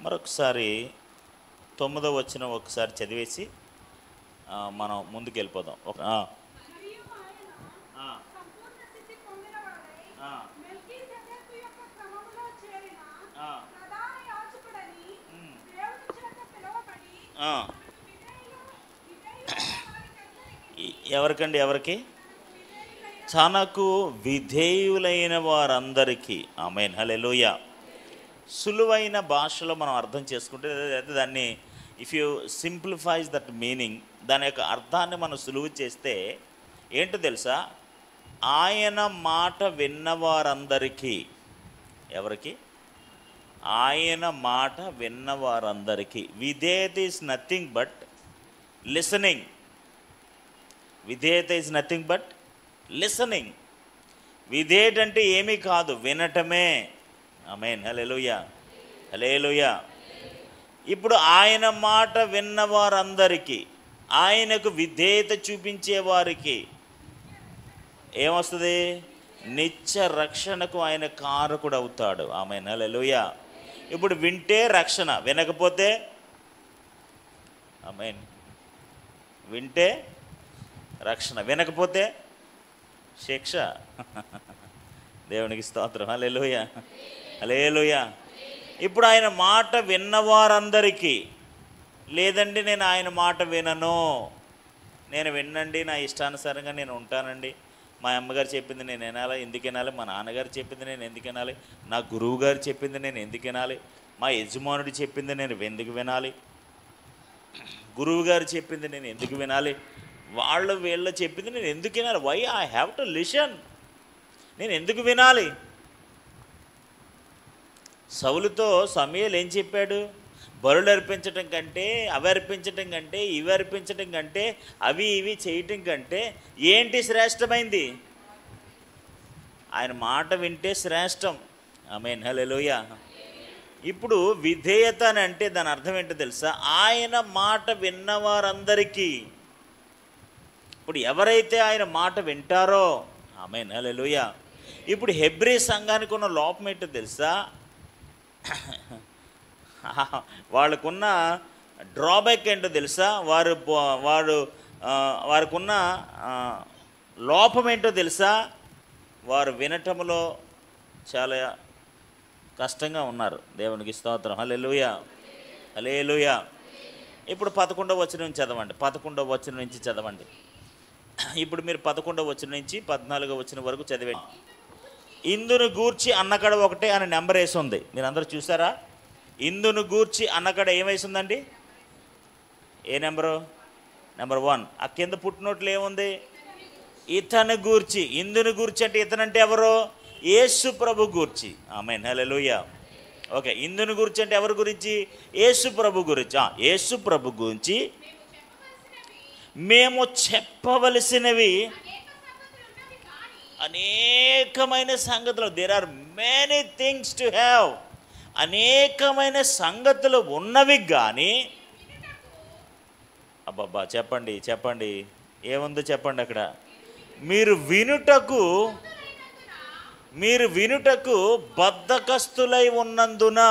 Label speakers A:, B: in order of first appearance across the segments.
A: మరొకసారి 9వ వచనం ఒకసారి చదివేసి మనం ముందుకు వెళ్ళిపోదాం. ఎవరికండి? ఎవరికి? తనకు విధేయులైన వారందరికీ. ఆమేన్, హల్లెలూయా. సులువైన భాషలో మనం అర్థం చేసుకుంటే దాన్ని ఇఫ్ యూ సింప్లిఫైజ్ దట్ మీనింగ్, దాని యొక్క అర్థాన్ని మనం సులువు చేస్తే ఏంటో తెలుసా? ఆయన మాట విన్నవారందరికీ. ఎవరికి? ఆయన మాట విన్నవారందరికీ. విధేయత ఈజ్ నథింగ్ బట్ లిసనింగ్. విధేయత ఈజ్ నథింగ్ బట్ లిసనింగ్. విధేయత అంటే ఏమీ కాదు, వినటమే. ఆమేన్, హల్లెలూయా, హల్లెలూయా. ఇప్పుడు ఆయన మాట విన్నవారందరికీ, ఆయనకు విధేయత చూపించే వారికి ఏమొస్తుంది? నిత్య రక్షణకు ఆయన కారకుడు అవుతాడు. ఆమేన్, హల్లెలూయా. ఇప్పుడు వింటే రక్షణ, వినకపోతే ఆమేన్, వింటే రక్షణ, వినకపోతే శిక్ష. దేవునికి స్తోత్రం, హల్లెలూయా, హల్లెలూయా. ఇప్పుడు ఆయన మాట విన్నవారందరికీ. లేదండి నేను ఆయన మాట వినను, నేను వినండి, నా ఇష్టానుసారంగా నేను ఉంటానండి, మా అమ్మగారు చెప్పింది నేను వినాలి, ఎందుకు వినాలి? మా నాన్నగారు చెప్పింది నేను ఎందుకు వినాలి? నా గురువు గారు చెప్పింది నేను ఎందుకు వినాలి? మా యజమానుడు చెప్పింది నేను ఎందుకు వినాలి? గురువు గారు చెప్పింది నేను ఎందుకు వినాలి? వీళ్ళు చెప్పింది నేను ఎందుకు వినాలి? Why I have to listen? నేను ఎందుకు వినాలి? సౌలుతో సమూయేలు ఏం చెప్పాడు? బలులు అర్పించటం కంటే, అవి అర్పించటం కంటే, ఇవి అర్పించటం కంటే, అవి ఇవి చేయటం కంటే ఏంటి శ్రేష్టమైంది? ఆయన మాట వింటే శ్రేష్టం. ఆమేన్, హల్లెలూయా. ఇప్పుడు విధేయత అని అంటే దాని అర్థం ఏంటో తెలుసా? ఆయన మాట విన్నవారందరికీ. ఇప్పుడు ఎవరైతే ఆయన మాట వింటారో, ఆమేన్, హల్లెలూయా. ఇప్పుడు హెబ్రీ సంఘానికి ఉన్న లోపం ఏంటో తెలుసా? వాళ్ళకున్న డ్రాబ్యాక్ ఏంటో తెలుసా? వారికున్న లోపం ఏంటో తెలుసా? వారు వినటంలో చాలా కష్టంగా ఉన్నారు. దేవునికి స్తోత్రం, హల్లెలూయా, హల్లెలూయా. ఇప్పుడు 11వ వచనం చదవండి. 11వ వచనం నుంచి చదవండి. ఇప్పుడు మీరు 11వ వచనం నుంచి 14వ వచనం వరకు చదివండి. ఇందును గూర్చి అన్నకడ ఒకటే అని నెంబర్ వేసి ఉంది. మీరు అందరూ చూసారా? ఇందును గూర్చి అన్నకడ ఏమేసి ఉందండి? ఏ నెంబరు? నెంబర్ 1. ఆ కింద పుట్టినోట్లు ఏముంది? ఇతను గూర్చి. ఇందును గూర్చి అంటే ఇతనంటే ఎవరు? యేసు ప్రభు గూర్చి. ఆమేన్, హల్లెలూయా. ఓకే, ఇందును గురించి అంటే ఎవరి గురించి? యేసు ప్రభు గురించి. యేసు ప్రభు గురించి మేము చెప్పవలసినవి అనేకమైన సంగతులు. There are many things to have. అనేకమైన సంగతులు ఉన్నవి కానీ, అబ్బబ్బా, చెప్పండి చెప్పండి, ఏముందో చెప్పండి అక్కడ. మీరు వినుటకు బద్ధకస్తులై ఉన్నందున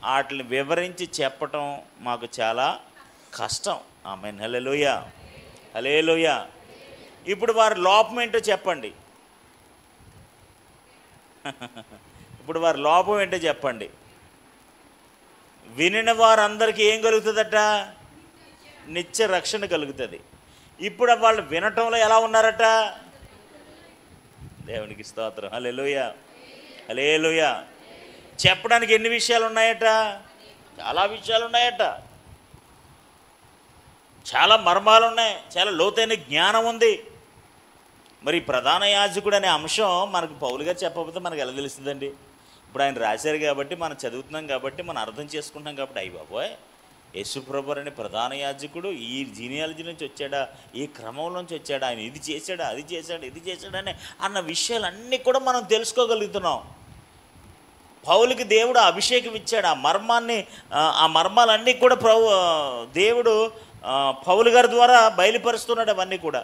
A: వాటిని వివరించి చెప్పటం మాకు చాలా కష్టం. ఆమేన్, హల్లెలూయా, హల్లెలూయా. ఇప్పుడు వారి లోపం ఏంటో చెప్పండి. ఇప్పుడు వారి లోపం ఏంటో చెప్పండి. వినిన వారందరికీ ఏం కలుగుతుందట? నిత్య రక్షణ కలుగుతుంది. ఇప్పుడు వాళ్ళు వినటంలో ఎలా ఉన్నారట? దేవునికి స్తోత్రం, హల్లెలూయా, హల్లెలూయా. చెప్పడానికి ఎన్ని విషయాలు ఉన్నాయట? చాలా విషయాలు ఉన్నాయట. చాలా మర్మాలు ఉన్నాయి, చాలా లోతైన జ్ఞానం ఉంది. మరి ప్రధాన యాజకుడు అనే అంశం మనకు పౌలు గారు చెప్పకపోతే మనకు ఎలా తెలుస్తుందండి? ఇప్పుడు ఆయన రాశారు కాబట్టి మనం చదువుతున్నాం, కాబట్టి మనం అర్థం చేసుకుంటున్నాం. కాబట్టి అయ్యి బాబోయ్, యేసుప్రభు అనే ప్రధాన యాజకుడు ఈ జీనియాలజీ నుంచి వచ్చాడా, ఈ క్రమం నుంచి వచ్చాడా, ఆయన ఇది చేశాడా, అది చేశాడు, ఇది చేశాడని అన్న విషయాలన్నీ కూడా మనం తెలుసుకోగలుగుతున్నాం. పౌలుకి దేవుడు అభిషేకం ఇచ్చాడు. ఆ మర్మాలన్నీ కూడా దేవుడు పౌలు గారి ద్వారా బయలుపరుస్తున్నాడు అవన్నీ కూడా.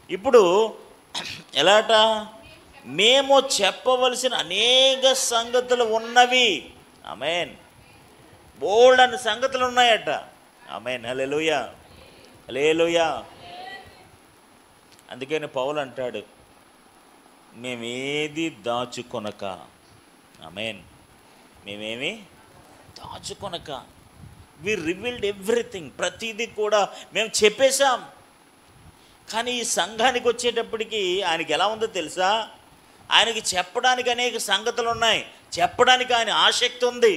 A: ఇప్పుడు ఎలాట? మేము చెప్పవలసిన అనేక సంగతులు ఉన్నవి. ఆమేన్. బోల్డ్ అన్ని సంగతులు ఉన్నాయట. ఆమేన్. హల్లెలూయా, హల్లెలూయా. అందుకని పౌలు అంటాడు, మేమేది దాచుకొనక. ఆమేన్. మేమేమి దాచుకొనక, వి రివీల్డ్ ఎవ్రీథింగ్. ప్రతిదీ కూడా మేము చెప్పేశాం. కానీ ఈ సంఘానికి వచ్చేటప్పటికి ఆయనకి ఎలా ఉందో తెలుసా? ఆయనకి చెప్పడానికి అనేక సంగతులు ఉన్నాయి, చెప్పడానికి ఆయన ఆసక్తి ఉంది.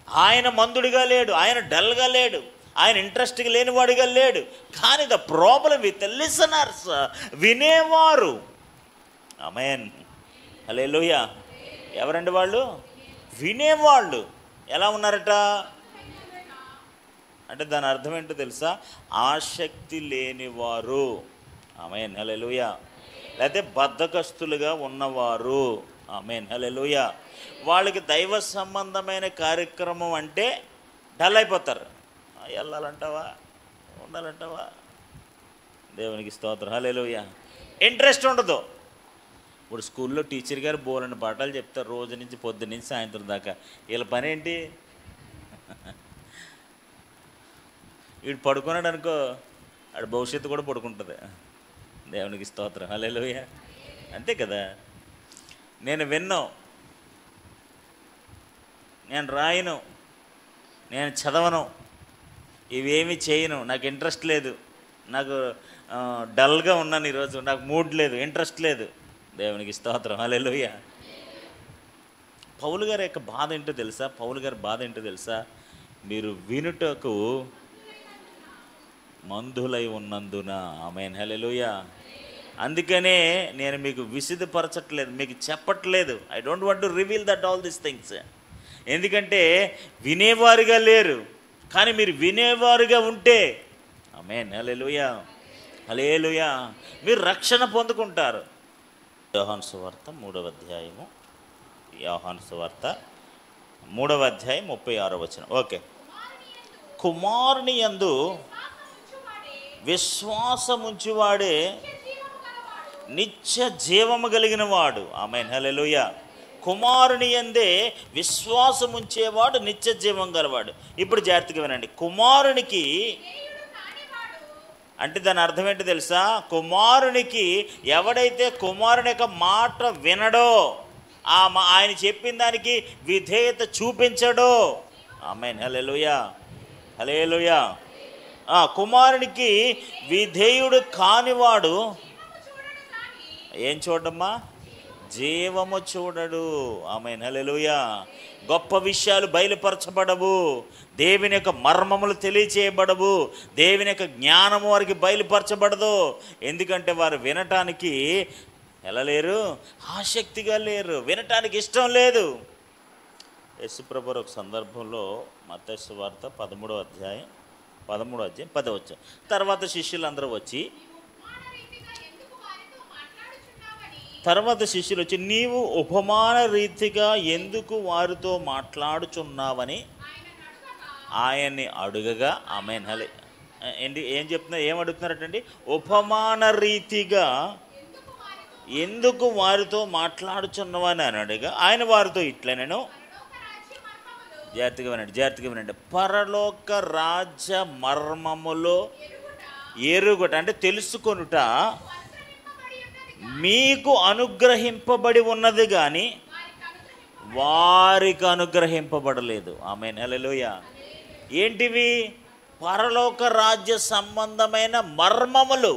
A: ఆయన మందుడిగా లేడు, ఆయన డల్గా లేడు, ఆయన ఇంట్రెస్ట్గా లేనివాడిగా లేడు. కానీ ద ప్రాబ్లం విత్ లిసనర్స్, వినేవారు. ఆమేన్. హల్లెలూయా. ఎవరండి వాళ్ళు? వినేవాళ్ళు. ఎలా ఉన్నారట అంటే దాని అర్థం ఏంటో తెలుసా? ఆసక్తి లేనివారు. ఆమేన్. హల్లెలూయా. లేకపోతే బద్ధకస్తులుగా ఉన్నవారు. ఆమేన్. హల్లెలూయా. వాళ్ళకి దైవ సంబంధమైన కార్యక్రమం అంటే డల్ అయిపోతారు. వెళ్ళాలంటావా, ఉండాలంటావా? దేవునికి స్తోత్రం. హల్లెలూయా. ఇంట్రెస్ట్ ఉండదు. ఇప్పుడు స్కూల్లో టీచర్ గారు బోలని పాఠాలు చెప్తారు, రోజు నుంచి పొద్దున్న నుంచి సాయంత్రం దాకా. వీళ్ళ పని ఏంటి? వీడు పడుకున్నాడు అనుకో, ఆడ భవిష్యత్తు కూడా పడుకుంటుంది. దేవునికి స్తోత్రం. హల్లెలూయా. అంతే కదా. నేను విన్నాను, నేను రాయను, నేను చదవను, ఇవేమి చేయను, నాకు ఇంట్రెస్ట్ లేదు, నాకు డల్గా ఉన్నాను ఈరోజు, నాకు మూడ్ లేదు, ఇంట్రెస్ట్ లేదు. దేవునికి స్తోత్రం. హల్లెలూయా. పౌలు గారి యొక్క బాధ ఏంటో తెలుసా? పౌలు గారి బాధ ఏంటో తెలుసా? మీరు వినుటకు మందులై ఉన్నందున. ఆమేన్. హల్లెలూయా. అందుకనే నేను మీకు విసిదపరచట్లేదు, మీకు చెప్పట్లేదు. I don't want to reveal that all these things. ఎందుకంటే వినేవారుగా లేరు, కానీ మీరు వినేవారుగా ఉంటే, ఆమేన్. హల్లెలూయా, హల్లెలూయా, మీరు రక్షణ పొందుకుంటారు. యోహాను సువార్త 3వ అధ్యాయము, యోహాను సువార్త 3వ అధ్యాయం 36వ వచనం. ఓకే. కుమారుని యందు విశ్వాసముంచువాడే నిత్య జీవము కలిగిన వాడు. ఆమేన్. హల్లెలూయా. కుమారుని యందే విశ్వాసముంచేవాడు నిత్య జీవం గలవాడు. ఇప్పుడు జాగ్రత్తగా వినండి. కుమారునికి అంటే దాని అర్థం ఏంటో తెలుసా? కుమారునికి, ఎవడైతే కుమారుని యొక్క మాట వినడో, ఆయన చెప్పిన దానికి విధేయత చూపించడో. ఆమేన్. హల్లెలూయా, హల్లెలూయా. కుమారునికి విధేయుడు కానివాడు ఏం చూడమ్మా? జీవము చూడడు. ఆమేన్. హల్లెలూయా. గొప్ప విషయాలు బయలుపరచబడవు, దేవుని యొక్క మర్మములు తెలియచేయబడవు, దేవుని యొక్క జ్ఞానము వారికి బయలుపరచబడదు. ఎందుకంటే వారు వినటానికి ఎలా లేరు? ఆసక్తిగా లేరు, వినటానికి ఇష్టం లేదు. యేసుప్రభు ఒక సందర్భంలో మత్తయి సువార్త 13వ అధ్యాయం 10వ వచనం. తర్వాత శిష్యులు వచ్చి నీవు ఉపమాన రీతిగా ఎందుకు వారితో మాట్లాడుచున్నావని ఆయన్ని అడుగగా. ఆమేన్. ఏంటి ఏం చెప్తున్నారు? ఏం అడుగుతున్నారటండి? ఉపమాన రీతిగా ఎందుకు వారితో మాట్లాడుచున్నావని అని అడిగా ఆయన వారితో ఇట్లా, నేను జాగ్రత్తగా వినండి. పరలోక రాజ్య మర్మములో ఎరుగుట అంటే తెలుసుకొనుట మీకు అనుగ్రహింపబడి ఉన్నది కానీ వారికి అనుగ్రహింపబడలేదు. ఆమేన్. హల్లెలూయా. ఏంటివి? పరలోక రాజ్య సంబంధమైన మర్మములు.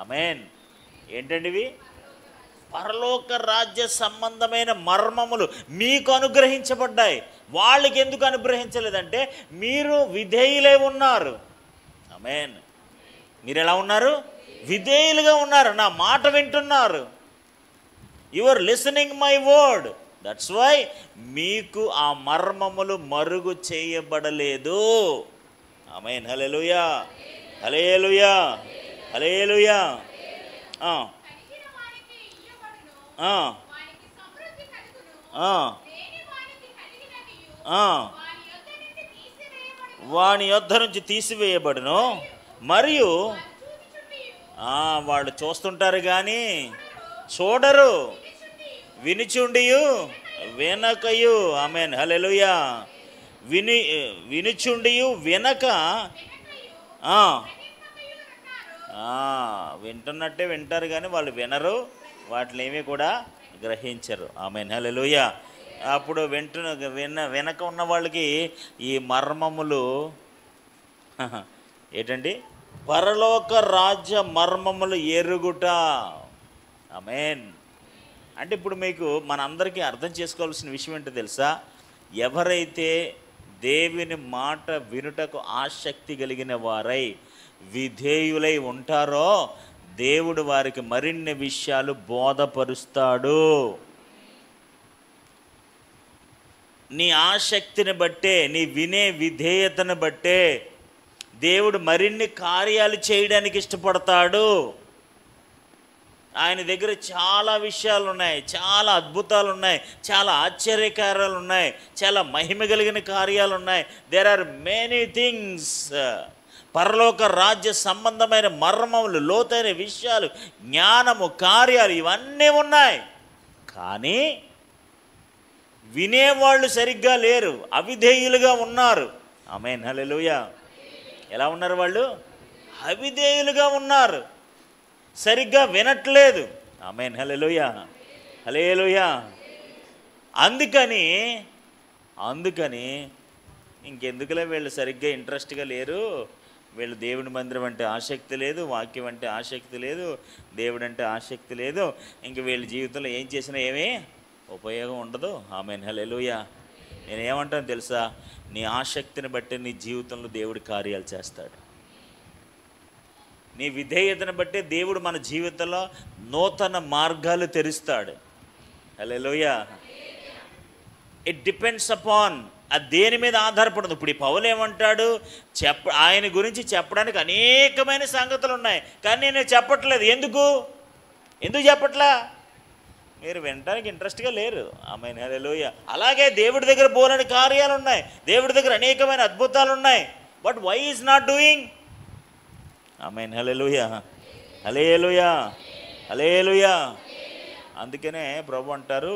A: ఆమేన్. ఏంటండి ఇవి? పరలోక రాజ్య సంబంధమైన మర్మములు మీకు అనుగ్రహించబడ్డాయి. వాళ్ళకి ఎందుకు అనుగ్రహించలేదంటే మీరు విధేయులై ఉన్నారు. ఆమేన్. మీరు ఎలా ఉన్నారు? విధేయులుగా ఉన్నారు, నా మాట వింటున్నారు. You are listening my word. That's why మీకు ఆ మర్మములు మరుగు చేయబడలేదు. ఆమేన్. హల్లెలూయా, హల్లెలూయా, హల్లెలూయా. వాని యొద్ద నుంచి తీసివేయబడును, మరియు వాళ్ళు చూస్తుంటారు కానీ చూడరు, వినుచుండియు వినకయు. ఆమేన్, హల్లెలూయా. వినుచుండియు వినక, వింటున్నట్టే వింటారు కానీ వాళ్ళు వినరు, వాటిని ఏమీ కూడా గ్రహించరు. ఆమేన్, హల్లెలూయా. అప్పుడు వెనక ఉన్న వాళ్ళకి ఈ మర్మములు ఏంటండి? పరలోక రాజ్య మర్మములు ఎరుగుట. ఆమేన్. అంటే ఇప్పుడు మీకు మనందరికీ అర్థం చేసుకోవాల్సిన విషయం ఏంటో తెలుసా? ఎవరైతే దేవుని మాట వినుటకు ఆసక్తి కలిగిన వారై విధేయులై ఉంటారో దేవుడు వారికి మరిన్ని విషయాలు బోధపరుస్తాడు. నీ ఆసక్తిని బట్టే, నీ వినే విధేయతను బట్టే దేవుడు మరిన్ని కార్యాలు చేయడానికి ఇష్టపడతాడు. ఆయన దగ్గర చాలా విషయాలు ఉన్నాయి, చాలా అద్భుతాలు ఉన్నాయి, చాలా ఆశ్చర్యకార్యాలు ఉన్నాయి, చాలా మహిమ కలిగిన కార్యాలు ఉన్నాయి. There are many things. పరలోక రాజ్య సంబంధమైన మర్మములు, లోతైన విషయాలు, జ్ఞానము, కార్యాలు ఇవన్నీ ఉన్నాయి. కానీ వినేవాళ్ళు సరిగ్గా లేరు, అవిధేయులుగా ఉన్నారు. ఆమేన్, హల్లెలూయా. ఎలా ఉన్నారు వాళ్ళు? అవిధేయులుగా ఉన్నారు, సరిగ్గా వినట్లేదు. ఆమేన్, హల్లెలూయా, హల్లెలూయా. అందుకని ఇంకెందుకులే, వీళ్ళు సరిగ్గా ఇంట్రెస్ట్గా లేరు, వీళ్ళు దేవుని మందిరం అంటే ఆసక్తి లేదు, వాక్యం అంటే ఆసక్తి లేదు, దేవుడు అంటే ఆసక్తి లేదు, ఇంక వీళ్ళ జీవితంలో ఏం చేసినా ఏమీ ఉపయోగం ఉండదు. ఆమేన్, హల్లెలూయా. నేనేమంటాను తెలుసా? నీ ఆసక్తిని బట్టి నీ జీవితంలో దేవుడి కార్యాలు చేస్తాడు. నీ విధేయతను బట్టి దేవుడు మన జీవితంలో నూతన మార్గాలు తెరుస్తాడు. హల్లెలూయా. ఇట్ డిపెండ్స్ అపాన్, అది దేని మీద ఆధారపడదు. ఇప్పుడు ఈ పౌలు ఏమంటాడు? ఆయన గురించి చెప్పడానికి అనేకమైన సంగతులు ఉన్నాయి, కానీ నేను చెప్పట్లేదు. ఎందుకు చెప్పట్లా? మీరు వినడానికి ఇంట్రెస్ట్గా లేరు. ఆమేన్, హల్లెలూయా. అలాగే దేవుడి దగ్గర బోలని కార్యాలు ఉన్నాయి, దేవుడి దగ్గర అనేకమైన అద్భుతాలు ఉన్నాయి. But why is not doing? ఆమేన్, హల్లెలూయా, హల్లెలూయా, హల్లెలూయా. అందుకనే ప్రభు అంటారు,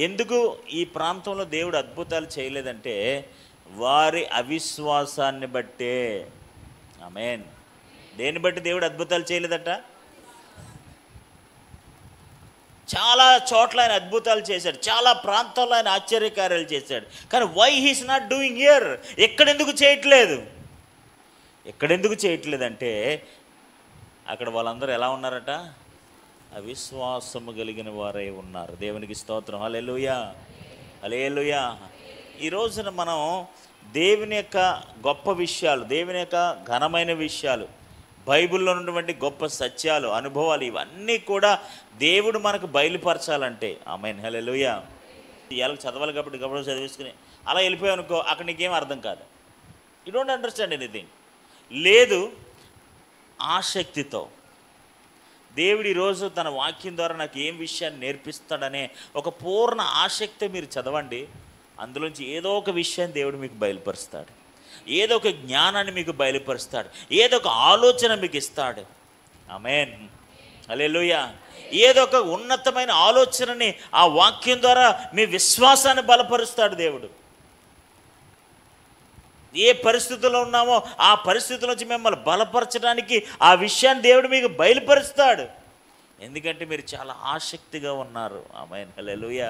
A: ఎందుకు ఈ ప్రాంతంలో దేవుడు అద్భుతాలు చేయలేదంటే వారి అవిశ్వాసాన్ని బట్టే. ఆమేన్. దేన్ని బట్టి దేవుడు అద్భుతాలు చేయలేదట? చాలా చోట్ల ఆయన అద్భుతాలు చేశాడు, చాలా ప్రాంతాల్లో ఆయన ఆశ్చర్యకార్యాలు చేశాడు. కానీ why he's not doing here? ఎక్కడెందుకు చేయట్లేదంటే అక్కడ వాళ్ళందరూ ఎలా ఉన్నారట? అవిశ్వాసము కలిగిన వారై ఉన్నారు. దేవునికి స్తోత్రం. హల్లెలూయా, హల్లెలూయా. ఈ రోజున మనం దేవుని యొక్క గొప్ప విషయాలు, దేవుని యొక్క ఘనమైన విషయాలు, బైబిల్లో ఉన్నటువంటి గొప్ప సత్యాలు, అనుభవాలు ఇవన్నీ కూడా దేవుడు మనకు బయలుపరచాలంటే. ఆమేన్, హల్లెలూయా. ఇవాళ చదవాలి కాబట్టి గబుడు చదివేసుకుని అలా వెళ్ళిపోయావు అనుకో, అక్కడ నీకేం అర్థం కాదు. You don't understand anything. లేదు, ఆసక్తితో దేవుడు ఈరోజు తన వాక్యం ద్వారా నాకు ఏం విషయాన్ని నేర్పిస్తాడనే ఒక పూర్ణ ఆసక్తి మీరు చదవండి. అందులోంచి ఏదో ఒక విషయాన్ని దేవుడు మీకు బయలుపరుస్తాడు, ఏదో ఒక జ్ఞానాన్ని మీకు బయలుపరుస్తాడు, ఏదో ఒక ఆలోచన మీకు ఇస్తాడు. ఆమేన్, హల్లెలూయా. ఏదో ఒక ఉన్నతమైన ఆలోచనని ఆ వాక్యం ద్వారా మీ విశ్వాసాన్ని బలపరుస్తాడు దేవుడు. ఏ పరిస్థితుల్లో ఉన్నామో ఆ పరిస్థితుల నుంచి మిమ్మల్ని బలపరచడానికి ఆ విషయాన్ని దేవుడు మీకు బయలుపరుస్తాడు. ఎందుకంటే మీరు చాలా ఆసక్తిగా ఉన్నారు. ఆమేన్, హల్లెలూయా,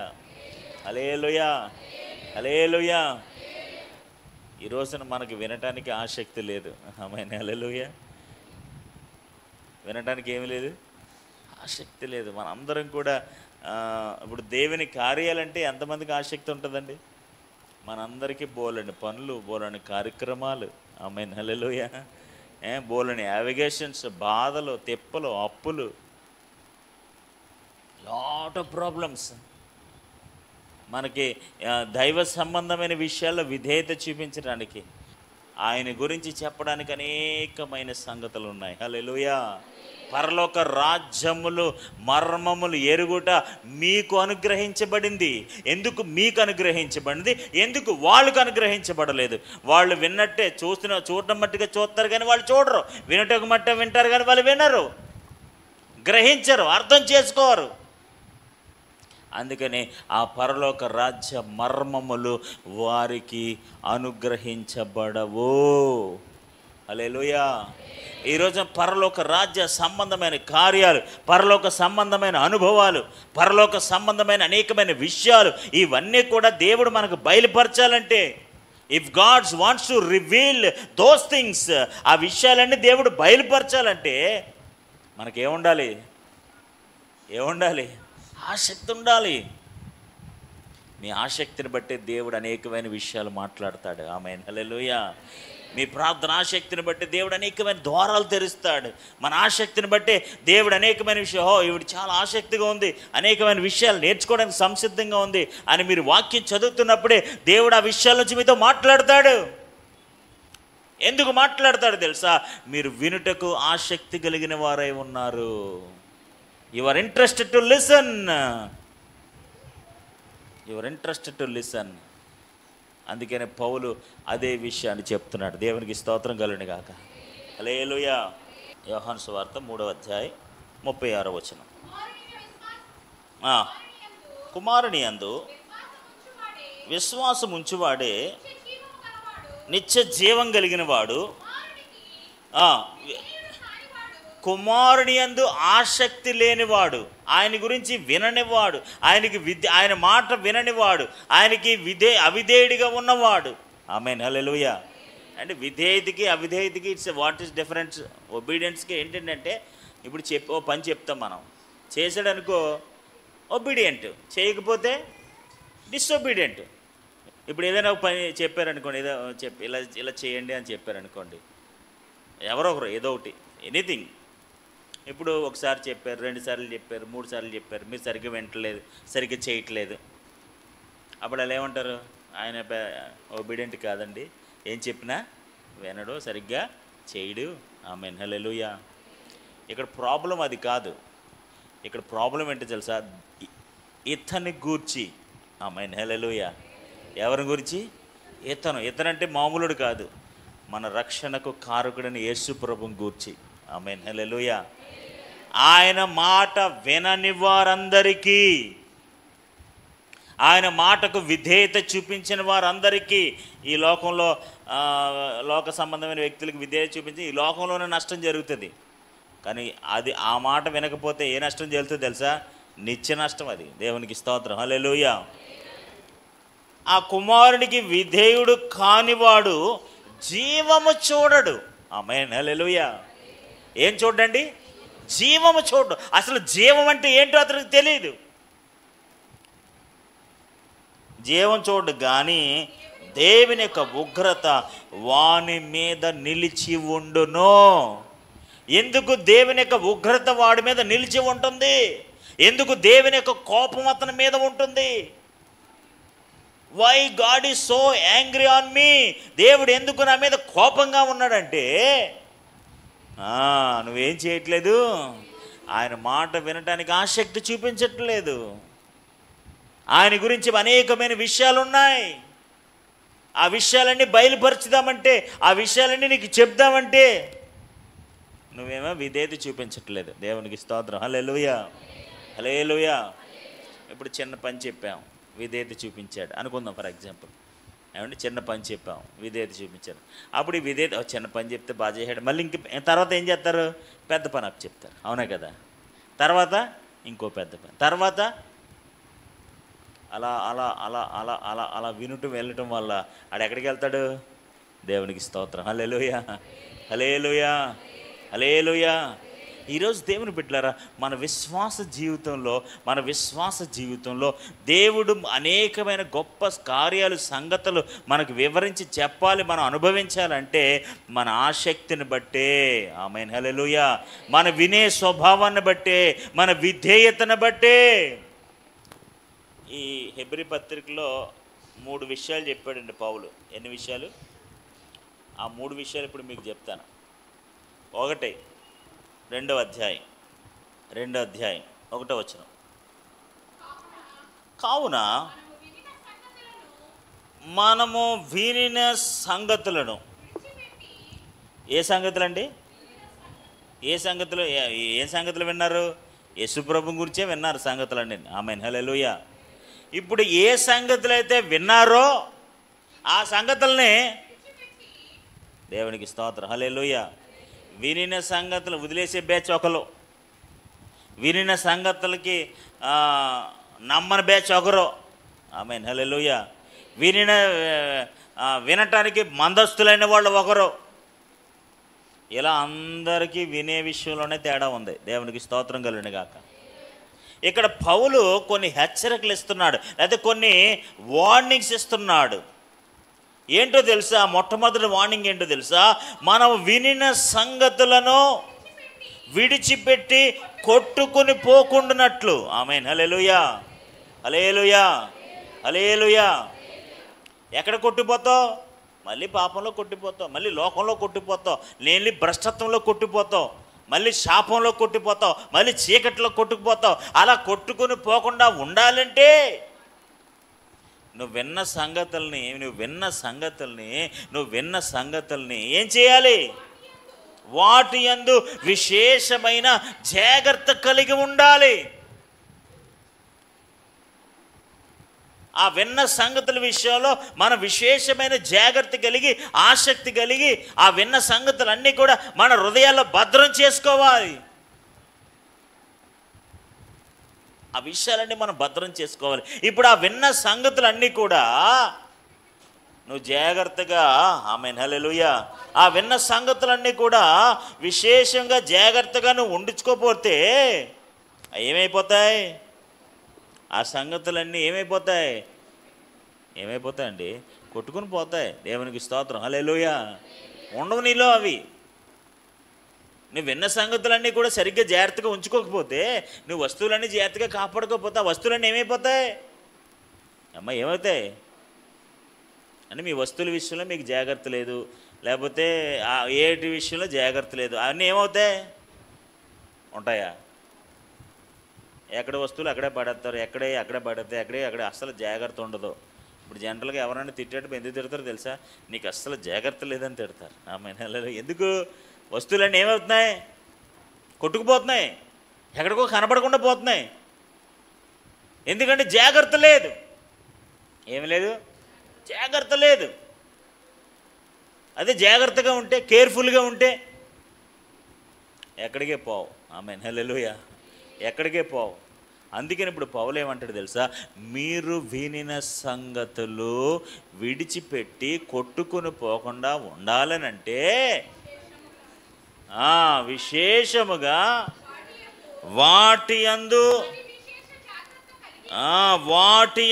A: హల్లెలూయా, హల్లెలూయా. ఈ రోజున మనకు వినటానికి ఆసక్తి లేదు. ఆమేన్, హల్లెలూయా. వినటానికి ఏమీ లేదు, ఆసక్తి లేదు. మనందరం కూడా ఇప్పుడు దేవుని కార్యాలంటే ఎంతమందికి ఆసక్తి ఉంటుందండి? మనందరికీ బోలని పనులు, బోలని కార్యక్రమాలు. ఆమేన్, హల్లెలూయా. బోలని యావిగేషన్స్, బాధలు, తెప్పలు, అప్పులు, లాట్ ఆఫ్ ప్రాబ్లమ్స్. మనకి దైవ సంబంధమైన విషయాల్లో విధేయత చూపించడానికి, ఆయన గురించి చెప్పడానికి అనేకమైన సంగతులు ఉన్నాయి. హల్లెలూయా. పరలోక రాజ్యములు మర్మములు ఎరుగుట మీకు అనుగ్రహించబడింది. ఎందుకు మీకు అనుగ్రహించబడింది? ఎందుకు వాళ్ళకు అనుగ్రహించబడలేదు? వాళ్ళు విన్నట్టే చూడటం మట్టిగా చూస్తారు కానీ వాళ్ళు చూడరు, వినటకు మట్టే వింటారు కానీ వాళ్ళు వినరు. గ్రహించరు, అర్థం చేసుకోరు. అందుకని ఆ పరలోక రాజ్య మర్మములు వారికి అనుగ్రహించబడవు. హల్లెలూయా. ఈరోజు పరలోక రాజ్య సంబంధమైన కార్యాలు, పరలోక సంబంధమైన అనుభవాలు, పరలోక సంబంధమైన అనేకమైన విషయాలు, ఇవన్నీ కూడా దేవుడు మనకు బయలుపరచాలంటే, if Gods wants to reveal those things, ఆ విషయాలన్నీ దేవుడు బయలుపరచాలంటే మనకేముండాలి? ఏముండాలి? ఆసక్తి ఉండాలి. మీ ఆసక్తిని బట్టి దేవుడు అనేకమైన విషయాలు మాట్లాడతాడు. ఆమేన్, హల్లెలూయా. మీ ప్రార్థన ఆసక్తిని బట్టి దేవుడు అనేకమైన ద్వారాలు తెరుస్తాడు. మన ఆసక్తిని బట్టి దేవుడు అనేకమైన విషయం, ఈవిడ చాలా ఆసక్తిగా ఉంది, అనేకమైన విషయాలు నేర్చుకోవడానికి సంసిద్ధంగా ఉంది అని మీరు వాక్యం చదువుతున్నప్పుడే దేవుడు ఆ విషయాల నుంచి మీతో మాట్లాడతాడు. ఎందుకు మాట్లాడతాడు తెలుసా? మీరు వినుటకు ఆసక్తి కలిగిన వారై ఉన్నారు. You are interested to listen. Your interested to listen. అందుకనే పౌలు అదే విషయాన్ని చెప్తున్నాడు. దేవునికి స్తోత్రం కలుగును గాక. హల్లెలూయా. యోహాను సువార్త 3వ అధ్యాయం 36వ వచనం. కుమారుని యందు విశ్వాసం ఉంచువాడే నిత్య జీవం కలిగిన వాడు. కుమారుని యందు ఆసక్తి లేనివాడు, ఆయన గురించి విననివాడు, ఆయన మాట విననివాడు, ఆయనకి అవిధేయుడిగా ఉన్నవాడు. ఆమేన్, హల్లెలూయా. అంటే విధేయతకి అవిధేయతకి వాట్ ఈస్ డిఫరెన్స్? ఒబీడియన్స్కి ఏంటంటే, ఇప్పుడు ఓ పని చెప్తాం మనం, చేసాడనుకో ఒబీడియంట్, చేయకపోతే డిసొబీడియంట్. ఇప్పుడు ఏదైనా ఒక పని చెప్పారనుకోండి, ఏదో ఇలా చేయండి అని చెప్పారనుకోండి, ఎవరో ఒకరు ఏదో ఒకటి, ఎనీథింగ్. ఇప్పుడు ఒకసారి చెప్పారు, 2 సార్లు చెప్పారు, 3 సార్లు చెప్పారు, మీరు సరిగ్గా వింటలేదు, సరిగ్గా చేయట్లేదు. అప్పుడు అలా ఏమంటారు? ఆయన ఒబీడియంట్ కాదండి, ఏం చెప్పినా వినడు, సరిగ్గా చేయడు. ఆమేన్, హల్లెలూయా. ఇక్కడ ప్రాబ్లం అది కాదు. ఇక్కడ ప్రాబ్లం ఏంటో తెలుసా? ఇతని గూర్చి. ఆమేన్, హల్లెలూయా. ఎవరి గురించి? ఇతనంటే మామూలుడు కాదు, మన రక్షణకు కారకుడని యేసు ప్రభువుని గూర్చి. ఆమేన్, హల్లెలూయా. ఆయన మాట వినని వారందరికీ, ఆయన మాటకు విధేయత చూపించిన వారందరికీ, ఈ లోకంలో లోక సంబంధమైన వ్యక్తులకు విధేయత చూపించి ఈ లోకంలోనే నష్టం జరుగుతుంది. కానీ ఆ మాట వినకపోతే ఏ నష్టం జరుగుతుందో తెలుసా? నిత్య నష్టం. అది దేవునికి స్తోత్రం, హల్లెలూయా. ఆ కుమారునికి విధేయుడు కానివాడు జీవము చూడడు. ఆమేన్, హల్లెలూయా. ఏం చూడండి? జీవము చూడు. అసలు జీవం అంటే ఏంటో అతనికి తెలియదు. జీవం చూడు కానీ దేవుని యొక్క ఉగ్రత వాని మీద నిలిచి ఉండును. ఎందుకు దేవుని యొక్క ఉగ్రత వాడి మీద నిలిచి ఉంటుంది? ఎందుకు దేవుని యొక్క కోపం అతని మీద ఉంటుంది? Why God is so angry on me? దేవుడు ఎందుకు నా మీద కోపంగా ఉన్నాడంటే, నువ్వేం చేయట్లేదు, ఆయన మాట వినటానికి ఆసక్తి చూపించట్లేదు. ఆయన గురించి అనేకమైన విషయాలు ఉన్నాయి. ఆ విషయాలన్నీ బయలుపరచుదామంటే, ఆ విషయాలన్నీ నీకు చెప్దామంటే నువ్వేమో విధేయత చూపించట్లేదు. దేవునికి స్తోత్రం, హల్లెలూయా, హల్లెలూయా. ఇప్పుడు చిన్న పని చెప్పాం, విధేయత చూపించాడు అనుకుందాం. ఫర్ ఎగ్జాంపుల్, ఏమంటే చిన్న పని చెప్పాం, విధేయత చూపించారు. అప్పుడు ఈ విధేయత, చిన్న పని చెప్తే బాగా చేశాడు, మళ్ళీ తర్వాత ఏం చేస్తారు? పెద్ద పని అప్పు చెప్తారు. అవునా కదా? తర్వాత ఇంకో పెద్ద పని, తర్వాత అలా అలా అలా అలా అలా అలా వినుటం వెళ్ళటం వల్ల ఆడు ఎక్కడికి వెళ్తాడు? దేవునికి స్తోత్రం, హల్లెలూయా, హల్లెలూయా, హల్లెలూయా. ఈరోజు దేవుని బిడ్డలారా, మన విశ్వాస జీవితంలో దేవుడు అనేకమైన గొప్ప కార్యాలు, సంగతులు మనకు వివరించి చెప్పాలి, మనం అనుభవించాలంటే మన ఆసక్తిని బట్టే. ఆమేన్, హల్లెలూయా. మన వినే స్వభావాన్ని బట్టే, మన విధేయతను బట్టే. ఈ హెబ్రీ పత్రికలో 3 విషయాలు చెప్పాడండి పౌలు. ఎన్ని విషయాలు? ఆ 3 విషయాలు ఇప్పుడు మీకు చెప్తాను. 1 2వ అధ్యాయం 1వ వచనం. కావున మనము వినిన సంగతులను, ఏ సంగతులండి? ఏ సంగతులు విన్నారు? యేసుప్రభు గురించే విన్నారు సంగతులండి. ఆమేన్, హల్లెలూయా. ఇప్పుడు ఏ సంగతులు అయితే విన్నారో ఆ సంగతుల్ని దేవునికి స్తోత్రం, హల్లెలూయా. వినిన సంగతులు వదిలేసే బ్యాచ్ ఒకరు, వినిన సంగతులకి నమ్మని బ్యాచ్ ఒకరు. ఆమేన్, హల్లెలూయా. వినటానికి మందస్తులైన వాళ్ళు ఒకరు. ఇలా అందరికీ వినే విషయంలోనే తేడా ఉంది. దేవునికి స్తోత్రం కలుగును గాక. ఇక్కడ పౌలు కొన్ని హెచ్చరికలు ఇస్తున్నాడు, లేకపోతే కొన్ని వార్నింగ్స్ ఇస్తున్నాడు. ఏంటో తెలుసా? మొట్టమొదటి వార్నింగ్ ఏంటో తెలుసా? మనం వినిన సంగతులను విడిచిపెట్టి కొట్టుకుని పోకుండానట్లు. ఆమేన్, హల్లెలూయా, హల్లెలూయా, హల్లెలూయా. ఎక్కడ కొట్టిపోతావు? మళ్ళీ పాపంలో కొట్టిపోతావు, మళ్ళీ లోకంలో కొట్టిపోతావు, లేని భ్రష్టత్వంలో కొట్టిపోతావు, మళ్ళీ శాపంలో కొట్టిపోతావు, మళ్ళీ చీకట్లో కొట్టుకుపోతావు. అలా కొట్టుకుని పోకుండా ఉండాలంటే నువ్వు విన్న సంగతుల్ని ఏం చేయాలి? వాటి యందు విశేషమైన జాగ్రత్త కలిగి ఉండాలి. ఆ విన్న సంగతుల విషయంలో మన విశేషమైన జాగ్రత్త కలిగి, ఆసక్తి కలిగి ఆ విన్న సంగతులన్నీ కూడా మన హృదయాల్లో భద్రం చేసుకోవాలి. ఆ విషయాలన్నీ మనం భద్రం చేసుకోవాలి. ఇప్పుడు ఆ విన్న సంగతులన్నీ కూడా నువ్వు జాగ్రత్తగా, ఆమేన్, హల్లెలూయా, ఆ విన్న సంగతులన్నీ కూడా విశేషంగా జాగ్రత్తగా నువ్వు ఉండించుకోకపోతే ఏమైపోతాయి? ఆ సంగతులన్నీ ఏమైపోతాయండి? కొట్టుకుని పోతాయి. దేవునికి స్తోత్రం, హల్లెలూయా. ఉండవు నీలో అవి. నువ్వు విన్న సంగతులన్నీ కూడా సరిగ్గా జాగ్రత్తగా ఉంచుకోకపోతే, నువ్వు వస్తువులన్నీ జాగ్రత్తగా కాపాడుకోకపోతే ఆ వస్తువులన్నీ ఏమైపోతాయి? ఏమవుతాయి అంటే మీ వస్తువుల విషయంలో మీకు జాగ్రత్త లేదు, లేకపోతే ఏటి విషయంలో జాగ్రత్త లేదు, అవన్నీ ఏమవుతాయి? ఉంటాయా? ఎక్కడ వస్తువులు అక్కడే పడేస్తారు, అక్కడే పడేస్తాయి, అక్కడే అస్సలు జాగ్రత్త ఉండదు. ఇప్పుడు జనరల్గా ఎవరైనా తిట్టేటప్పుడు ఎందుకు తిడతారో తెలుసా? నీకు అస్సలు జాగ్రత్త లేదని తిడతారు. ఆమె ఎందుకు? వస్తువులన్నీ ఏమవుతున్నాయి? కొట్టుకుపోతున్నాయి, ఎక్కడికో కనపడకుండా పోతున్నాయి. ఎందుకంటే జాగ్రత్త లేదు. ఏమి లేదు? జాగ్రత్త లేదు. అదే జాగ్రత్తగా ఉంటే, కేర్ఫుల్గా ఉంటే ఎక్కడికే పోవు. ఆమేన్, హల్లెలూయా, ఎక్కడికే పోవు. అందుకని ఇప్పుడు పౌలు ఏమంటాడు తెలుసా? మీరు వినిన సంగతులు విడిచిపెట్టి కొట్టుకుని పోకుండా ఉండాలనంటే విశేషముగా వాటి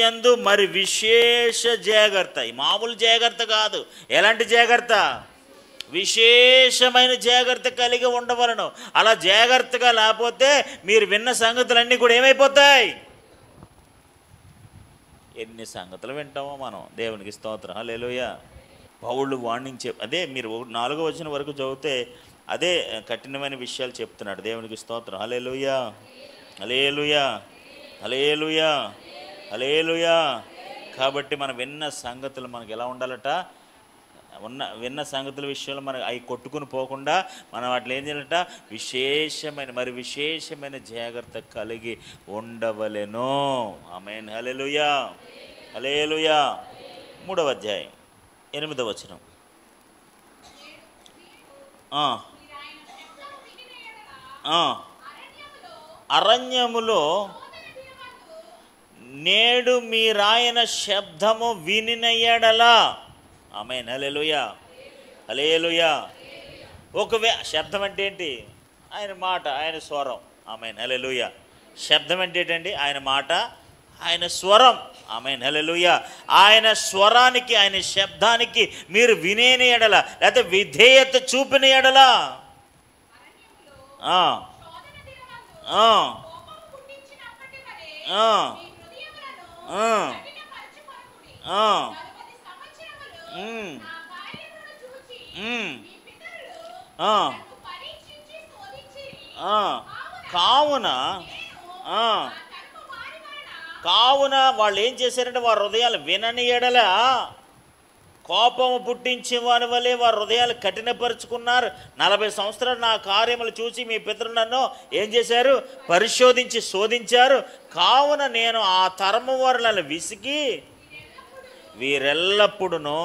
A: యందు మరి విశేష జాగ్రత్త. మామూలు జాగ్రత్త కాదు. ఎలాంటి జాగ్రత్త? విశేషమైన జాగ్రత్త కలిగి ఉండవలను. అలా జాగ్రత్తగా లేకపోతే మీరు విన్న సంగతులన్నీ కూడా ఏమైపోతాయి? ఎన్ని సంగతులు వింటామో మనం. దేవునికి స్తోత్రం, హల్లెలూయా. పౌలు వార్నింగ్ అదే మీరు 4వ వచనం వరకు చదివితే అదే కఠినమైన విషయాలు చెప్తున్నాడు. దేవునికి స్తోత్రం, హల్లెలూయా, హల్లెలూయా, హల్లెలూయా, హల్లెలూయా. కాబట్టి మనం విన్న సంగతులు మనకు ఎలా ఉండాలట? విన్న సంగతుల విషయంలో మనం అవి కొట్టుకుని పోకుండా మనం వాటిలో ఏం చేయాలట? విశేషమైన జాగ్రత్త కలిగి ఉండవలెను. ఆమేన్, హల్లెలూయా, హల్లెలూయా. 3వ అధ్యాయం 8వ వచనం. అరణ్యములో నేడు మీరాయన శబ్దము వినిన ఎడల. ఆమేన్, హల్లెలూయా, హల్లెలూయా. శబ్దం అంటే ఏంటి? ఆయన మాట, ఆయన స్వరం. ఆమేన్, హల్లెలూయా. శబ్దం అంటే ఏంటండి? ఆయన మాట, ఆయన స్వరం. ఆమేన్, హల్లెలూయా. ఆయన స్వరానికి, ఆయన శబ్దానికి మీరు వినేని ఎడల, లేకపోతే విధేయత చూపిన ఎడల కావున వాళ్ళు ఏం చేశారంటే వారి హృదయాలు వినని ఎడల కోపము పుట్టించే వారి వలె వారి హృదయాలు కఠినపరుచుకున్నారు. 40 సంవత్సరాలు నా కార్యములు చూసి మీ పితరులు నన్ను ఏం చేశారు? పరిశోధించి శోధించారు. కావున నేను ఆ తరము వారులను విసిగి వీరెల్లప్పుడూ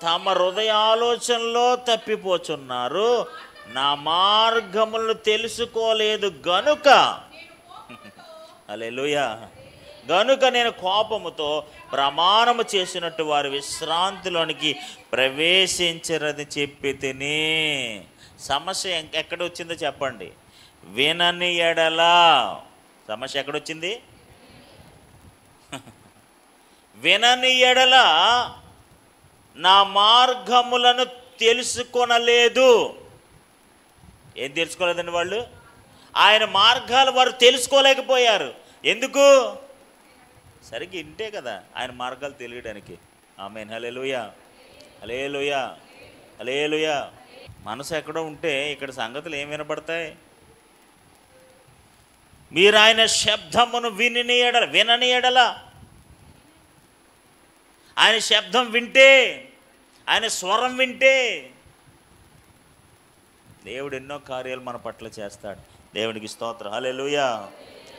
A: తమ హృదయ ఆలోచనలో తప్పిపోచున్నారు, నా మార్గములను తెలుసుకోలేదు గనుక హల్లెలూయా, గనుక నేను కోపముతో ప్రమాణము చేసినట్టు వారి విశ్రాంతిలోనికి ప్రవేశించరని చెప్పి తిని. సమస్య ఎక్కడ వచ్చిందో చెప్పండి. వినని ఎడల. సమస్య ఎక్కడొచ్చింది? వినని ఎడల నా మార్గములను తెలుసుకొనలేదు. ఏం తెలుసుకోలేదండి వాళ్ళు? ఆయన మార్గాలు వారు తెలుసుకోలేకపోయారు. ఎందుకు? సరిగ్గా ఇంటే కదా ఆయన మార్గాలు తెలియడానికి. ఆమేన్. హల్లెలూయా, హల్లెలూయా, హల్లెలూయా. మనసు ఎక్కడో ఉంటే ఇక్కడ సంగతులు ఏం వినపడతాయి? మీరు ఆయన శబ్దమును వినని ఎడల, ఆయన శబ్దం వింటే, ఆయన స్వరం వింటే దేవుడు ఎన్నో కార్యాలు మన పట్ల చేస్తాడు. దేవునికి స్తోత్రం. హల్లెలూయా,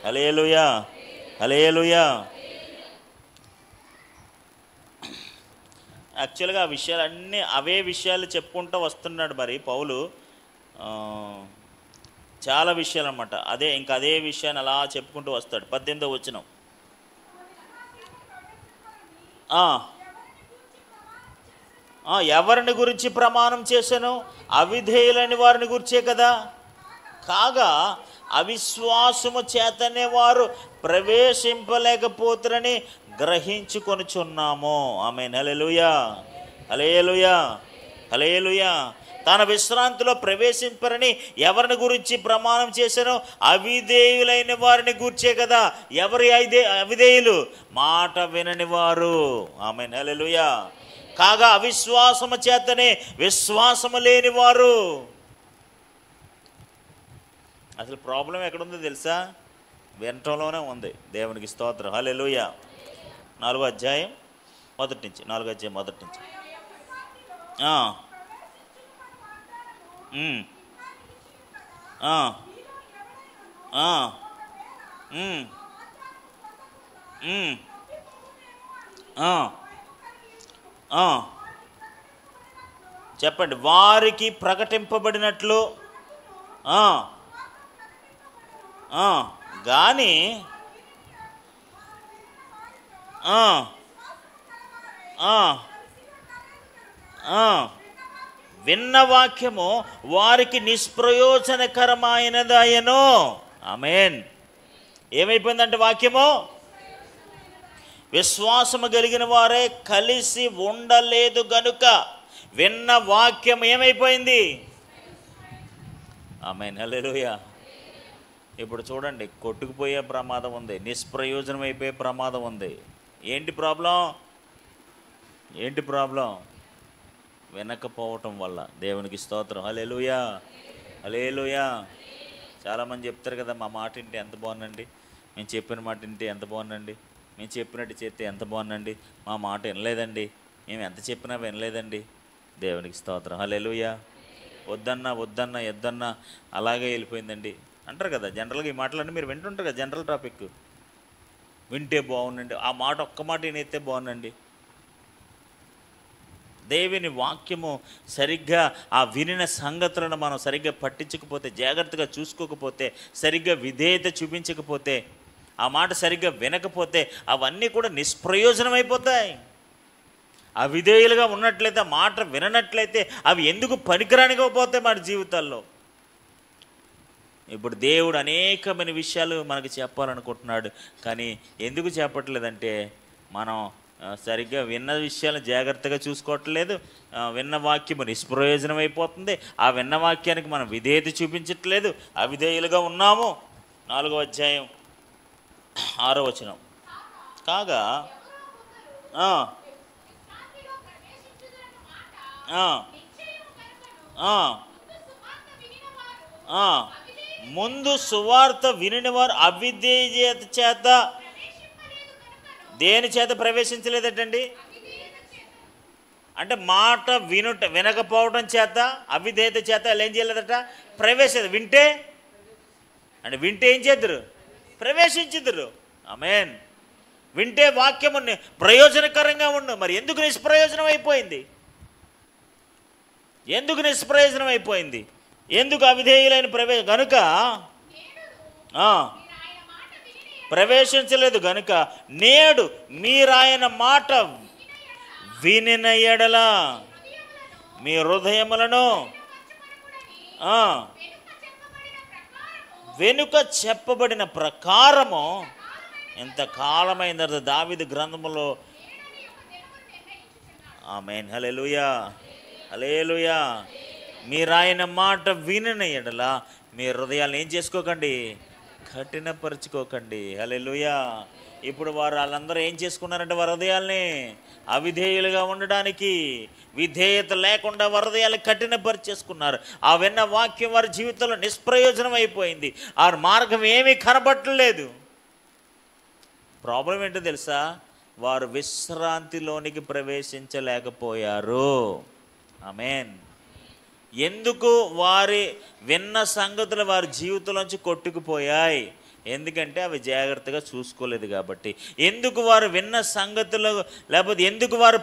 A: హల్లెలూయా, హల్లెలూయా. యాక్చువల్గా ఆ విషయాలన్నీ అవే విషయాలు చెప్పుకుంటూ వస్తున్నాడు మరి పౌలు. చాలా విషయాలు అన్నమాట. అదే విషయాన్ని అలా చెప్పుకుంటూ వస్తాడు. 18వ వచనం. ఎవరిని గురించి ప్రమాణం చేశాను? అవిధేయులని వారిని గురించే కదా. కాగా అవిశ్వాసము చేతనే వారు ప్రవేశింపలేకపోతారని గ్రహించుకొనుచున్నాము. ఆమేన్. హల్లెలూయా, హల్లెలూయా, హల్లెలూయా. తన విశ్రాంతిలో ప్రవేశింపరని ఎవరిని గురించి ప్రమాణం చేశానో? అవిధేయులైన వారిని గూర్చే కదా. ఎవరి అవిధేయులు? మాట వినని వారు. ఆమేన్. హల్లెలూయా. కాగా అవిశ్వాసము చేతనే విశ్వాసము లేని వారు. అసలు ప్రాబ్లం ఎక్కడుందో తెలుసా? వినటంలోనే ఉంది. దేవునికి స్తోత్రం. హల్లెలూయా. 4వ అధ్యాయం మొదటి నుంచి. 4వ అధ్యాయం మొదటి నుంచి. చెప్పండి. వారికి ప్రకటింపబడినట్లు కానీ విన్న వాక్యము వారికి నిష్ప్రయోజనకరమైనదాయను. ఆమేన్. ఏమైపోయిందంటే వాక్యము విశ్వాసము కలిగిన వారే కలిసి ఉండలేదు గనుక విన్న వాక్యం ఏమైపోయింది? ఆమేన్. హల్లెలూయా. ఇప్పుడు చూడండి, కొట్టుకుపోయే ప్రమాదం ఉంది, నిష్ప్రయోజనం అయిపోయే ప్రమాదం ఉంది. ఏంటి ప్రాబ్లం? వినకపోవటం వల్ల. దేవునికి స్తోత్రం. హల్లెలూయా, హల్లెలూయా. చాలామంది చెప్తారు కదా, మా మాట వింటే ఎంత బాగుందండి, మేము చెప్పిన మాట వింటే ఎంత బాగుందండి, మేము చెప్పినట్టు చేస్తే ఎంత బాగుందండి, మా మాట వినలేదండి, మేము ఎంత చెప్పినా వినలేదండి. దేవునికి స్తోత్రం. హల్లెలూయా. వద్దన్నా ఎద్దన్నా అలాగే వెళ్ళిపోయిందండి అంటారు కదా. జనరల్గా ఈ మాటలన్నీ మీరు వింటుంటారు కదా, జనరల్ టాపిక్. వింటే బాగుండండి, ఆ మాట ఒక్క మాట వినైతే బాగుండండి. దేవుని వాక్యము సరిగ్గా ఆ వినిన సంగతులను మనం సరిగ్గా పట్టించకపోతే, జాగ్రత్తగా చూసుకోకపోతే, సరిగ్గా విధేయత చూపించకపోతే, ఆ మాట సరిగ్గా వినకపోతే అవన్నీ కూడా నిష్ప్రయోజనం అయిపోతాయి. అవిధేయులుగా ఉన్నట్లయితే, మాట విననట్లయితే అవి ఎందుకు పనికిరానిగా పోతాయి మన జీవితాల్లో. ఇప్పుడు దేవుడు అనేకమైన విషయాలు మనకు చెప్పాలనుకుంటున్నాడు, కానీ ఎందుకు చెప్పట్లేదంటే మనం సరిగ్గా విన్న విషయాలను జాగ్రత్తగా చూసుకోవట్లేదు. విన్న వాక్యము నిష్ప్రయోజనం అయిపోతుంది. ఆ విన్న వాక్యానికి మనం విధేయత చూపించట్లేదు, అవిధేయులుగా ఉన్నాము. 4వ అధ్యాయం 6వ వచనం. కాగా ముందు సువార్త వినిన వారు అవిధేయత చేత దేని చేత ప్రవేశించలేదటండి? అంటే మాట వినకపోవడం చేత, అవిధేయత చేత ఏం చేయలేదట? వింటే అంటే వింటే ఏం చేద్దరు? ప్రవేశించుదురు. ఆమేన్. వింటే వాక్యము ప్రయోజనకరంగా ఉండు. మరి ఎందుకు నిష్ప్రయోజనం అయిపోయింది? ఎందుకు నిష్ప్రయోజనం అయిపోయింది? ఎందుకు అవిధేయులైన గనుక ప్రవేశించలేదు గనుక నేడు మీరాయన మాట వినిన ఎడల మీ హృదయములను వెనుక చెప్పబడిన ప్రకారము ఎంతకాలమైన తర్వాత దావీదు గ్రంథములో ఆమేన్ హల్లెలూయా హల్లెలూయా మీరాయన మాట వినిన ఎడల మీ హృదయాలను ఏం చేసుకోకండి? కఠినపరుచుకోకండి. హల్లెలూయా. ఇప్పుడు వాళ్ళందరూ ఏం చేసుకున్నారంటే వారి హృదయాల్ని అవిధేయులుగా ఉండడానికి, విధేయత లేకుండా వారి హృదయాలు కఠినపరిచేసుకున్నారు. ఆ విన్న వాక్యం వారి జీవితంలో నిష్ప్రయోజనం అయిపోయింది. ఆ మార్గం ఏమీ కనబట్టలేదు. ప్రాబ్లం ఏంటో తెలుసా? వారు విశ్రాంతిలోనికి ప్రవేశించలేకపోయారు. ఆమేన్. ఎందుకు? వారి విన్న సంగతులు వారి జీవితంలోంచి కొట్టుకుపోయాయి. ఎందుకంటే అవి జాగ్రత్తగా చూసుకోలేదు కాబట్టి. ఎందుకు వారు విన్న సంగతులు, లేకపోతే ఎందుకు వారు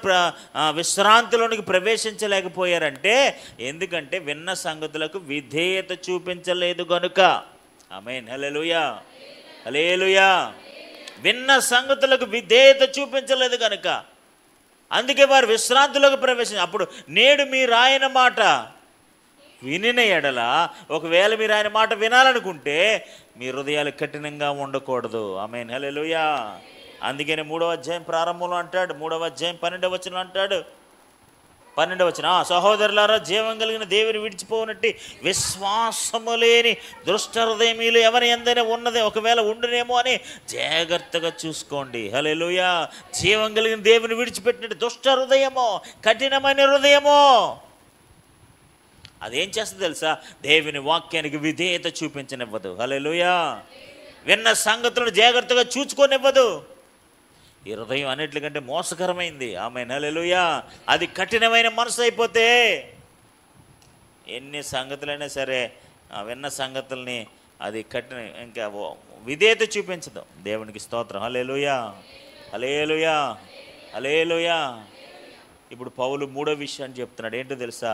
A: విశ్రాంతిలోనికి ప్రవేశించలేకపోయారంటే ఎందుకంటే విన్న సంగతులకు విధేయత చూపించలేదు కనుక. ఆమేన్ హల్లెలూయా హల్లెలూయా. విన్న సంగతులకు విధేయత చూపించలేదు కనుక అందుకే వారు విశ్రాంతిలోకి అప్పుడు నేడు మీరు ఆయన మాట వినిన ఎడల, ఒకవేళ మీరు ఆయన మాట వినాలనుకుంటే మీ హృదయాలు కఠినంగా ఉండకూడదు. ఆమేన్ హల్లెలూయా. అందుకని 3వ అధ్యాయం ప్రారంభంలో అంటాడు, 3వ అధ్యాయం 12వ వచనం అంటాడు, 12వ వచనం, సహోదరులారా జీవం కలిగిన దేవుని విడిచిపోనట్టి విశ్వాసము లేని దుష్ట హృదయములు ఎవరి ఎందైనా ఉన్నదే, ఒకవేళ ఉండునేమో అని జాగ్రత్తగా చూసుకోండి. హల్లెలూయా. జీవం కలిగిన దేవుని విడిచిపెట్టినట్టు దుష్ట హృదయమో, కఠినమైన హృదయమో అదేం చేస్తుంది తెలుసా? దేవుని వాక్యానికి విధేయత చూపించనివ్వదు. హల్లెలూయా. విన్న సంగతులను జాగ్రత్తగా చూచుకోనివ్వదు. ఈ హృదయం అన్నిటికంటే మోసకరమైంది. ఆమేన్ హల్లెలూయా. అది కఠినమైన మనసు అయిపోతే ఎన్ని సంగతులైనా సరే విన్న సంగతుల్ని అది ఇంకా విధేయత చూపించదు. దేవునికి స్తోత్రం. హల్లెలూయా హల్లెలూయా హల్లెలూయా. ఇప్పుడు పౌలు 3వ విషయాన్ని చెప్తున్నాడు. ఏంటో తెలుసా?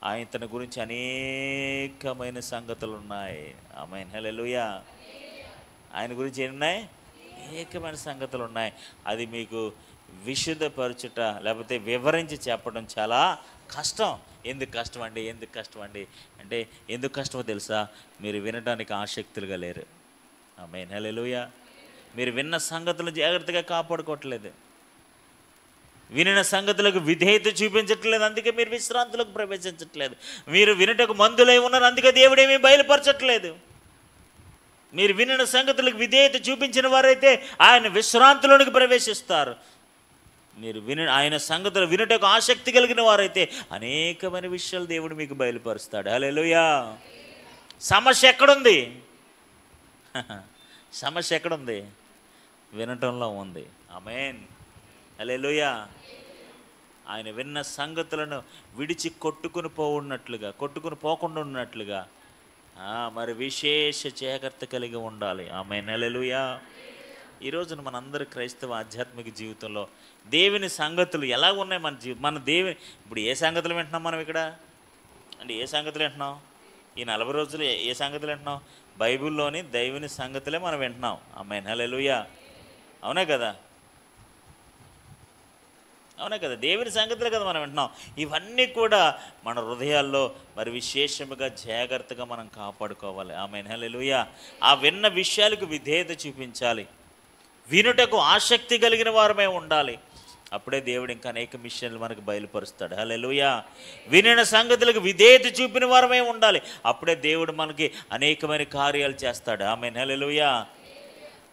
A: ఆయన తన గురించి అనేకమైన సంగతులు ఉన్నాయి. ఆమేన్ హల్లెలూయా. ఆయన గురించి ఏమున్నాయి? అనేకమైన సంగతులు ఉన్నాయి. అది మీకు విశుద్ధపరచుట లేకపోతే వివరించి చెప్పడం చాలా కష్టం. ఎందుకు కష్టం అండి? అంటే ఎందుకు కష్టమో తెలుసా? మీరు వినడానికి ఆసక్తులుగా లేరు. ఆమేన్ హల్లెలూయా. మీరు విన్న సంగతులను జాగ్రత్తగా కాపాడుకోవట్లేదు. వినిన సంగతులకు విధేయత చూపించట్లేదు. అందుకే మీరు విశ్రాంతులకు ప్రవేశించట్లేదు. మీరు వినటకు మందులై ఉన్నారు. అందుకే దేవుడేమీ బయలుపరచట్లేదు. మీరు వినిన సంగతులకు విధేయత చూపించిన వారైతే ఆయన విశ్రాంతిలోనికి ప్రవేశిస్తారు. మీరు ఆయన సంగతులు వినటకు ఆసక్తి కలిగిన వారైతే అనేకమైన విషయాలు దేవుడు మీకు బయలుపరుస్తాడు. హల్లెలూయా. సమస్య ఎక్కడుంది? సమస్య ఎక్కడుంది? వినటంలో ఉంది. ఆమేన్ హల్లెలూయా. ఆయన విన్న సంగతులను విడిచి కొట్టుకుని పోకుండా ఉన్నట్లుగా మరి విశేష జాగ్రత్త కలిగి ఉండాలి. ఆమేన్ హల్లెలూయా. ఈ రోజున మనందరి క్రైస్తవ ఆధ్యాత్మిక జీవితంలో దేవుని సంగతులు ఎలా ఉన్నాయి? మన దేవుని ఇప్పుడు ఏ సంగతులు వింటున్నాం మనం ఇక్కడ? అంటే ఏ సంగతులు వింటున్నాం? ఈ 40 రోజులు ఏ సంగతులు వింటున్నాం? బైబిల్లోని దేవుని సంగతులే మనం వింటున్నాం. ఆమేన్ హల్లెలూయా. అవునా కదా? దేవుని సంగతులే కదా మనం వింటున్నాం. ఇవన్నీ కూడా మన హృదయాల్లో మరి విశేషముగా జాగ్రత్తగా మనం కాపాడుకోవాలి. ఆమేన్ హల్లెలూయా. ఆ విన్న విషయాలకు విధేయత చూపించాలి. వినుటకు ఆసక్తి కలిగిన వారమే ఉండాలి. అప్పుడే దేవుడు ఇంకా అనేక విషయాలు మనకు బయలుపరుస్తాడు. హల్లెలూయా. వినిన సంగతులకు విధేయత చూపిన వారమే ఉండాలి. అప్పుడే దేవుడు మనకి అనేకమైన కార్యాలు చేస్తాడు. ఆమేన్ హల్లెలూయా.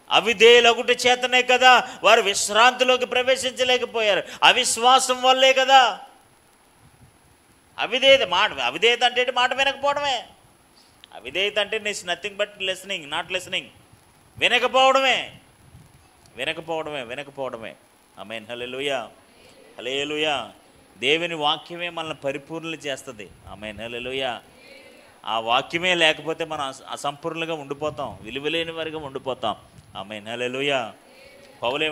A: అవిధేయులొకటి చేతనే కదా వారు విశ్రాంతిలోకి ప్రవేశించలేకపోయారు. అవిశ్వాసం వల్లే కదా. అవిధేయత అంటే మాట వినకపోవడమే. అవిధేయత అంటే nothing but listening, not listening. వినకపోవడమే. వినకపోవడమే. ఆమేన్. హల్లెలూయా, హల్లెలూయా. దేవుని వాక్యమే మనల్ని పరిపూర్ణులు చేస్తుంది. ఆమేన్. హల్లెలూయా. ఆ వాక్యమే లేకపోతే మనం అసంపూర్ణులుగా ఉండిపోతాం, విలువలేని వారిగా ఉండిపోతాం. ఆమేన్. హల్లెలూయా. పౌలు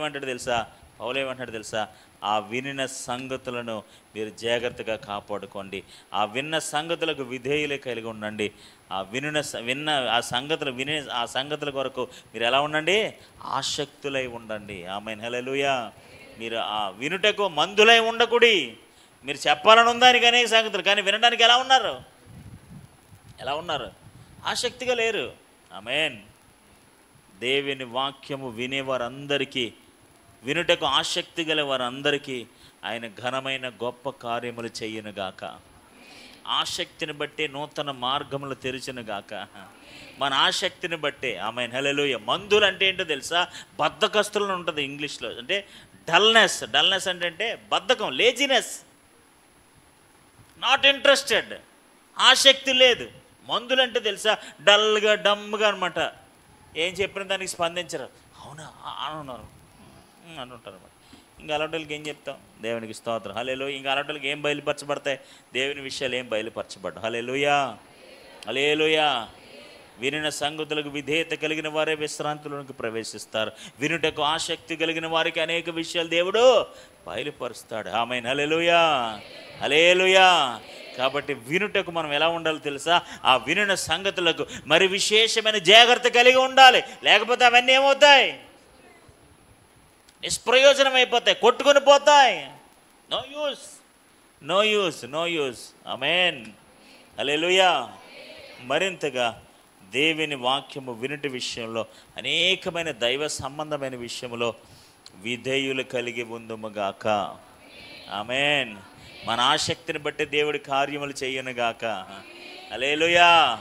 A: ఏమంటాడు తెలుసా? ఆ వినిన సంగతులను మీరు జాగ్రత్తగా కాపాడుకోండి. ఆ విన్న సంగతులకు విధేయులే కలిగి ఉండండి. ఆ సంగతుల కొరకు మీరు ఎలా ఉండండి? ఆసక్తులై ఉండండి. ఆమేన్. హల్లెలూయా. మీరు ఆ వినుటకు మందులై ఉండకుడి. మీరు చెప్పాలని ఉందానికి అనేక సంగతులు, కానీ వినడానికి ఎలా ఉన్నారు? ఆసక్తిగా లేరు. ఆమేన్. దేవుని వాక్యము వినేవారందరికీ, వినుటకు ఆసక్తి గల వారందరికీ ఆయన ఘనమైన గొప్ప కార్యములు చెయ్యునుగాక. ఆసక్తిని బట్టే నూతన మార్గములు తెరిచినగాక. మన ఆసక్తిని బట్టే. ఆమేన్. హల్లెలూయా. మందులు అంటే ఏంటో తెలుసా? బద్ధకస్తులను ఉంటుంది ఇంగ్లీష్లో. అంటే డల్నెస్ అంటే బద్ధకం, లేజినెస్, నాట్ ఇంట్రెస్టెడ్, ఆసక్తి లేదు. మందులు అంటే తెలుసా? డల్గా డమ్గా అనమాట. ఏం చెప్పిన దానికి స్పందించరు. అవునా అనున్నారు అని ఉంటారు అనమాట. ఇంకా అలాంటి ఏం చెప్తాం? దేవునికి స్తోత్రం. హల్లెలూయా. ఇంకా అలాంటి ఏం బయలుపరచబడతాయి? దేవుని విషయాలు ఏం బయలుపరచబడ్డాయి? హల్లెలూయా, హల్లెలూయా. వినిన సంగతులకు విధేయత కలిగిన వారే విశ్రాంతిలోనికి ప్రవేశిస్తారు. వినుటకు ఆసక్తి కలిగిన వారికి అనేక విషయాలు దేవుడు బయలుపరుస్తాడు. ఆమేన్. హల్లెలూయా, హల్లెలూయా. కాబట్టి వినుటకు మనం ఎలా ఉండాలో తెలుసా? ఆ వినిన సంగతులకు మరి విశేషమైన జాగ్రత్త కలిగి ఉండాలి. లేకపోతే అవన్నీ ఏమవుతాయి? నిష్ప్రయోజనం అయిపోతాయి, కొట్టుకొని పోతాయి. No use. ఆమేన్. హల్లెలూయా. మరింతగా దేవుని వాక్యము వినుటి విషయంలో, అనేకమైన దైవ సంబంధమైన విషయంలో విధేయులు కలిగి ఉందుముగాక. ఆమేన్. మన ఆసక్తిని బట్టి దేవుడి కార్యములు చేయనుగాక. హల్లెలూయా.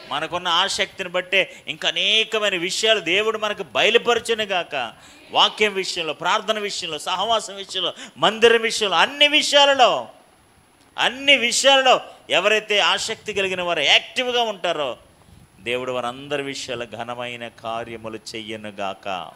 A: మనకున్న ఆసక్తిని బట్టే ఇంకా అనేకమైన విషయాలు దేవుడు మనకు బయలుపరచునుగాక. వాక్యం విషయంలో, ప్రార్థన విషయంలో, సహవాసం విషయంలో, మందిరం విషయంలో, అన్ని విషయాలలో ఎవరైతే ఆసక్తి కలిగిన వారు యాక్టివ్గా ఉంటారో దేవుడు వారందరి విషయాల ఘనమైన కార్యములు చెయ్యనుగాక.